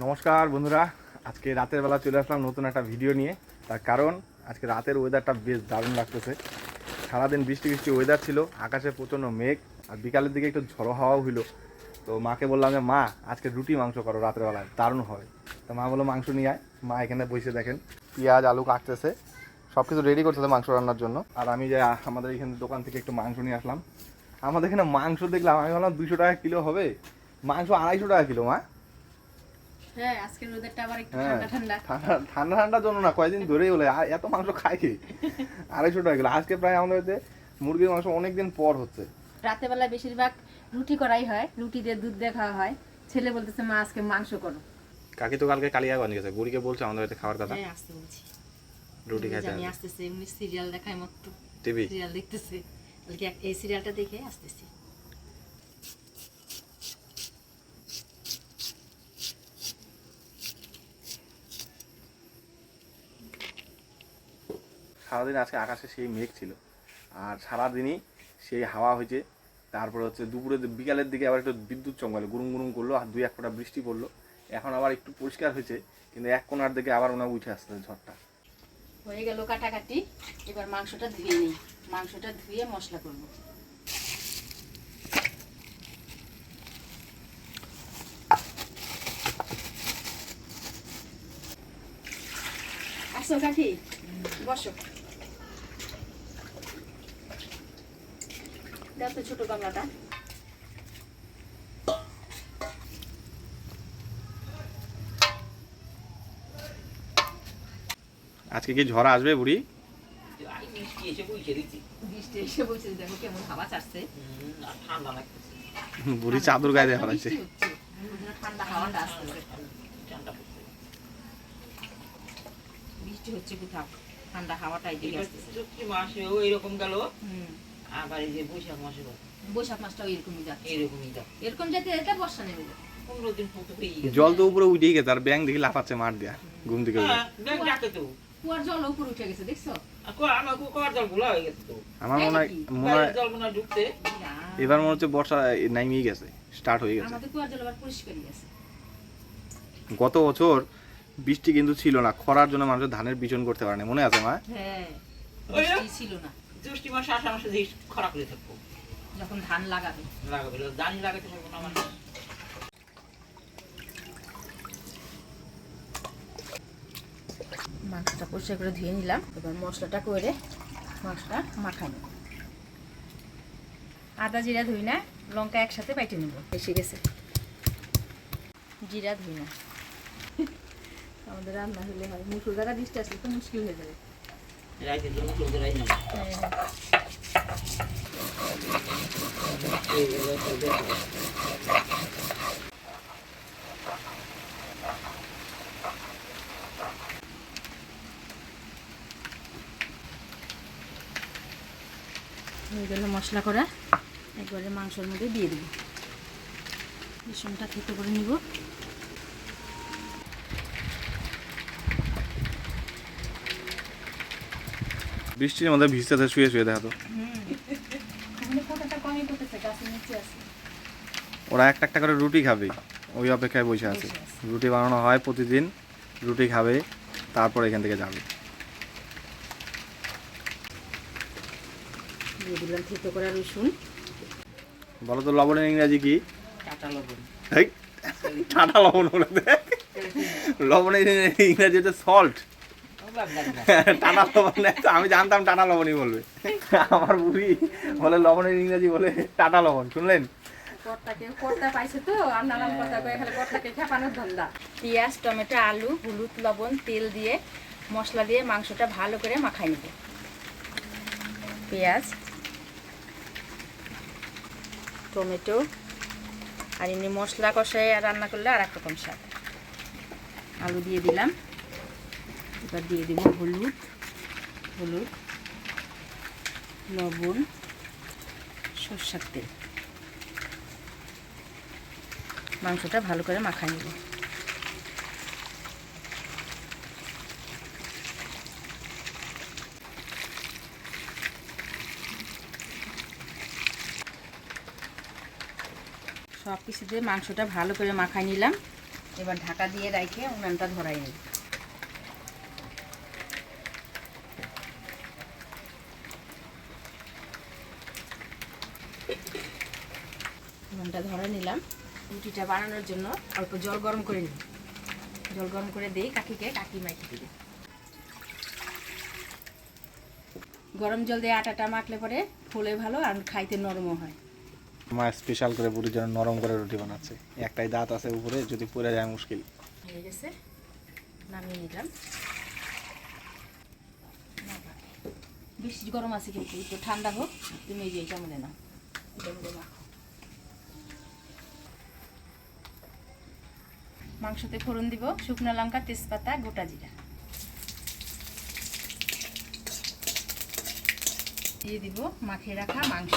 নমস্কার বন্ধুরা, আজকে রাতের বেলা চলে আসলাম নতুন একটা ভিডিও নিয়ে। তার কারণ আজকে রাতের ওয়েদারটা বেশ দারুণ লাগতেছে। সারাদিন বৃষ্টি বৃষ্টি ওয়েদার ছিল, আকাশে প্রচণ্ড মেঘ, আর বিকালের দিকে একটু ঝড়ো হাওয়াও হইলো। তো মাকে বললাম যে মা আজকে রুটি মাংস করো রাতের বেলায়, দারুণ হবে। তো মা বললো মাংস নিয়ে আয়। মা এখানে বসে দেখেন পেঁয়াজ আলু কাটতেছে, সব কিছু রেডি করতেছে মাংস রান্নার জন্য। আর আমি যে আমাদের এখানে দোকান থেকে একটু মাংস নিয়ে আসলাম। আমাদের এখানে মাংস দেখলাম, আমি ভাবলাম 200 টাকা কিলো হবে, মাংস 250 টাকা কিলো। মা হ্যাঁ, আজকের ওয়েদারটা আবার একটু হ্যাঁ, ঠান্ডা ঠান্ডা ঠান্ডার জন্য না, কয়েকদিন ধরেই হলে এত মাংস খাই কি 250 টাকা কিলো। আজকে প্রায় আমাদের হচ্ছে মুরগির মাংস অনেকদিন পর হচ্ছে। রাতে বেলা বেশিরভাগ রুটি করাই হয়, রুটি দিয়ে দুধ দিয়ে খাওয়া হয়। ছেলে বলতেছে মা আজকে মাংস করো। কাকি তো কালকে কালিয়াগঞ্জ গেছে, বুড়িকে বলছে আমাদের বাড়িতে খাওয়ার কথা। হ্যাঁ, আসতে বলছি, রুটি খাইতে আমি হবে। আসতেছে, এমনি সিরিয়াল দেখায় মতো টিভি সিরিয়াল দেখতেছে, বলকি এই সিরিয়ালটা দেখে আসতেছি। সারাদিন আজকে আকাশে সেই মেঘ ছিল, আর সারাদিনই সেই হাওয়া হয়েছে। তারপরে হচ্ছে দুপুরে বিকালের দিকে আবার একটু বিদ্যুৎ চমকালো, গুরুম গুরুম করলো, আর 2-1 ফোঁটা বৃষ্টি পড়লো। এখন আবার একটু পরিষ্কার হয়েছে, কিন্তু এক কোণার দিকে আবার ওনা উঠে আসছে ঝড়টা। হয়ে গেল কাটাকাটি, এবার মাংসটা ধুয়ে নিই। মাংসটা ধুয়ে মশলা করবো। আসো কাকি, বসো। দাও তো ছোট গামলাটা। আজকে কি ঝড় আসবে বুড়ি? বৃষ্টি এসে বলছে, দেখো কেমন হাওয়া ছাড়ছে। বুড়ি চাদর গায়ে দিয়ে ফেলাইছে। ঠান্ডা হাওয়াটা আসতেছে, বৃষ্টি হচ্ছে কোথাও, ঠান্ডা হাওয়াটা এদিকে আসতেছে। চৈত্র মাসেও এরকম গেল, আবার এই যে বৈশাখ মাসে বৈশাখ মাসটাও এরকমই যাচ্ছে, এরকমই যাচ্ছে। এরকম যাতে এটা বর্ষা নেমে যাবে। 15 দিন পর তো হয়েই গেছে। জল তো উপরে উঠেই গেছে, আর ব্যাং দেখি লাফাচ্ছে মাঠ দিয়া ঘুম থেকে উঠে। হ্যাঁ, ব্যাগ ডাকে তো। কুয়ার জল উপরে উঠে গেছে, দেখছো? আমার কুয়ার জল ভোলা হয়ে গেছে তো। আমার মনে হয় কুয়ার জল মনে হয় ঢুকতে। এবার মনে হচ্ছে বর্ষা নামিয়ে গেছে, স্টার্ট হয়ে গেছে। আমাদের কুয়ার জল আবার পরিষ্কারই আছে। গত বছর বৃষ্টি কিন্তু ছিল না, খরার জন্য মানুষ ধানের বিচন করতে পারে না, মনে আছে মা? হ্যাঁ, ওই বৃষ্টি ছিল না, জ্যৈষ্ঠ মাসে আষাঢ় মাসে যে খরা করে থাকবো, যখন ধান লাগাবে। লাগাবে দানি লাগাতে পারবো না আমার। মাংসটা পরিষ্কার করে ধুয়ে নিলাম, এবার মশলাটা করে মাংসটা মাখানো। আদা জিরা ধুই না, লঙ্কা একসাথে বাইটে নেব। এসে গেছে, জিরা ধুই না। আমাদের রান্না হলে হয়, মুসুর দানা বৃষ্টি আসলে তো মুশকিল হয়ে যাবে। রাইতে জন্য লোকের রাই না। হয়ে গেল মশলা করা, একবারে মাংসের মধ্যে দিয়ে দেবো। বেসনটা থেতো করে নিব। বৃষ্টির মধ্যে ভিজতে শুয়ে শুয়ে দেখা তো। ওরা একটা একটা করে রুটি খাবে, ওই অপেক্ষায় বসে আছে। রুটি বানানো হয় প্রতিদিন, রুটি খাবে, তারপর এখান থেকে যাবে। দিয়ে দিলাম থেতো করা রসুন। বলো তো লবণের ইংরাজি কি? কাঁচা লবণ। এই, টাটা লবণ বলে দেখ। লবণের ইংরাজি হচ্ছে সল্ট। টাটা লবণ না, তো আমি জানতাম টাটা লবণই বলবে। আমার বুড়ি বলে লবণের ইংরাজি বলে টাটা লবণ, শুনলেন? কর্তা পাইছে তো, আর নানান কথা কয়ে খালি কর্তাকে খেপানোর ধান্দা। পেঁয়াজ, টমেটো, আলু, হলুদ, লবণ, তেল দিয়ে মশলা দিয়ে মাংসটা ভালো করে মাখাই নেব। পেঁয়াজ, টমেটো আর এমনি মশলা কষায় রান্না করলে আর একরকম স্বাদ। আলু দিয়ে দিলাম, এবার দিয়ে দেব হলুদ, লবণ, সরষের তেল। মাংসটা ভালো করে মাখাই নেব। সব কিছু দিয়ে মাংসটা ভালো করে মাখাই নিলাম। এবার ঢাকা দিয়ে রেখে উনানটা ধরাই নিই। উনানটা ধরে নিলাম। রুটিটা বানানোর জন্য অল্প জল গরম করে নিই। জল গরম করে দিই কাকিকে, কাকি মাইকে দিই। গরম জল দিয়ে আটাটা মাখলে পরে ফুলে ভালো আর খাইতে নরমও হয়। মা স্পেশাল করে বুড়ির জন্য নরম করে রুটি বানাচ্ছে। একটাই দাঁত আছে উপরে, যদি পড়ে যায় মুশকিল। হয়ে গেছে, নামিয়ে নিলাম। বেশি গরম আছে কিন্তু একটু ঠান্ডা হোক, তুমি এই যে এটা মনে নাও। মাংসতে ফোড়ন দিব শুকনো লঙ্কা, তেজপাতা, গোটা জিরা দিয়ে দিব মাখিয়ে রাখা মাংস।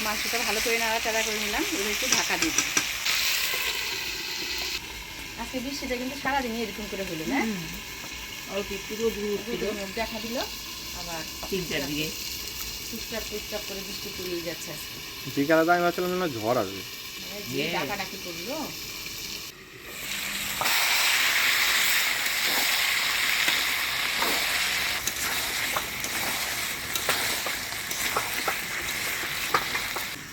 মাংসটা ভালো করে নাড়াচাড়া করে নিলাম। এবার একটু ঢাকা দিয়ে দিই। আজকে বৃষ্টিটা কিন্তু সারাদিনই এরকম করে হলো না, অল্প একটু রোদ দেখা দিল আবার 3-4 দিকে টুকটাক করে বৃষ্টি পড়িয়ে যাচ্ছে আজকে। বিকালে তো আমি ভাবছিলাম যেন ঝড় আসবে। যে ডাকাডাকি করলো।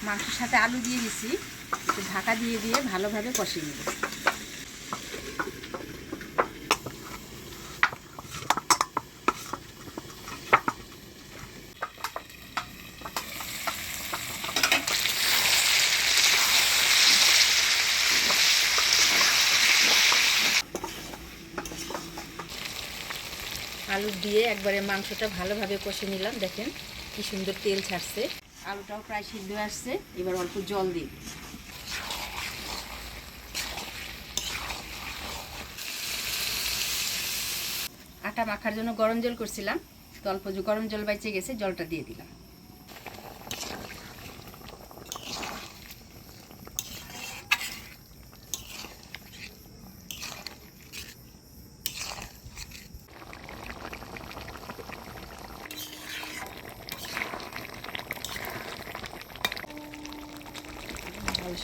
মাংসের সাথে আলু দিয়ে দিছি, একটু ঢাকা দিয়ে দিয়ে ভালোভাবে কষিয়ে নেব। আলু দিয়ে একবারে মাংসটা ভালোভাবে কষে নিলাম। দেখেন কি সুন্দর তেল ছাড়ছে, আলুটাও প্রায় সিদ্ধ আসছে। এবার অল্প জল দিই। আটা মাখার জন্য গরম জল করছিলাম, তো অল্প যে গরম জল বাইচে গেছে, জলটা দিয়ে দিলাম।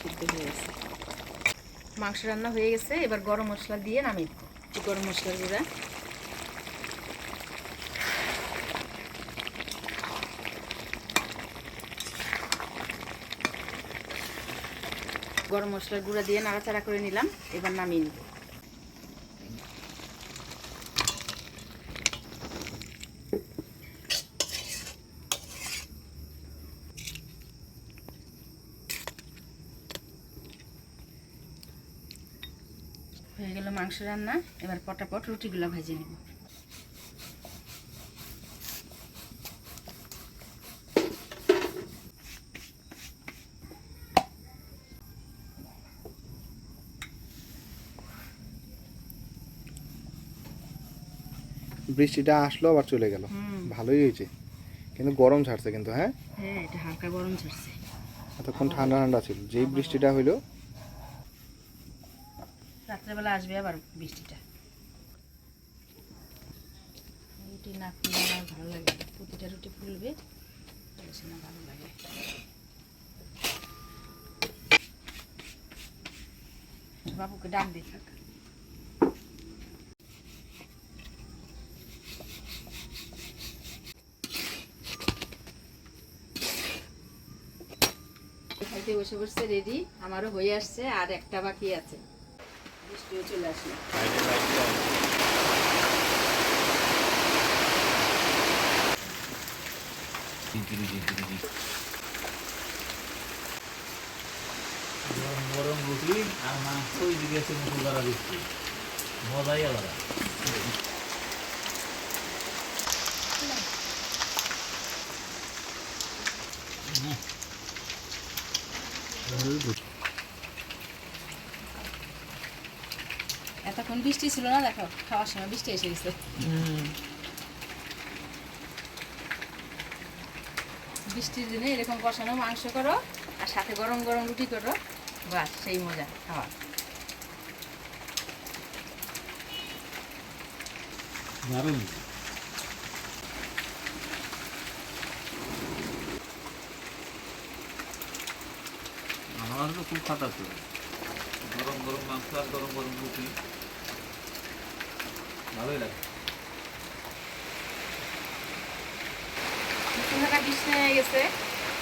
সিদ্ধ হয়ে গেছে, মাংস রান্না হয়ে গেছে। এবার গরম মশলা দিয়ে নামিয়ে দেবো। গরম মশলা গুঁড়া, গরম মশলার গুঁড়া দিয়ে নাড়াচাড়া করে নিলাম। এবার নামিয়ে নিব। হয়ে গেল মাংস রান্না। এবার পটাপট রুটিগুলো ভেজে নিব। বৃষ্টিটা আসলো আবার চলে গেল, ভালোই হয়েছে, কিন্তু গরম ছাড়ছে কিন্তু। হ্যাঁ হ্যাঁ, এটা হালকা গরম ছাড়ছে। এতক্ষণ ঠান্ডা ঠান্ডা ছিল। যেই বৃষ্টিটা হইলো, রাত্রেবেলা আসবে আবার বৃষ্টিটা। রুটি না ফুললে আমার ভালো লাগে, প্রতিটা রুটি ফুলবে, না ভালো লাগে। বাবুকে ডাক দিয়ে থাক। খাইতে বসে বসছে, রেডি। আমারও হয়ে আসছে, আর একটা বাকি আছে। বৃষ্টিও চলে আসলো। গরম গরম রুটি আর মাংস ওই দিকে এসে মুখে ধরা দিচ্ছি, মজাই আলাদা। এতক্ষণ বৃষ্টি ছিল না, দেখো খাওয়ার সময় বৃষ্টি এসে গেছে। বৃষ্টির দিনে এরকম কষানো মাংস করো আর সাথে গরম গরম রুটি করো, বাস সেই মজা খাওয়া। দারুণ। আমার তো খুব খাতা ছিল, গরম গরম মাংস আর গরম গরম রুটি, ভালোই লাগে। বৃষ্টি হয়ে গেছে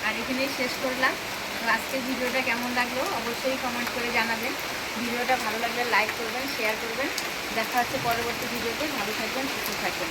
আর এখানেই শেষ করলাম। তো আজকের ভিডিওটা কেমন লাগলো অবশ্যই কমেন্ট করে জানাবেন। ভিডিওটা ভালো লাগলে লাইক করবেন, শেয়ার করবেন। দেখা হচ্ছে পরবর্তী ভিডিওতে। ভালো থাকবেন, সুস্থ থাকবেন।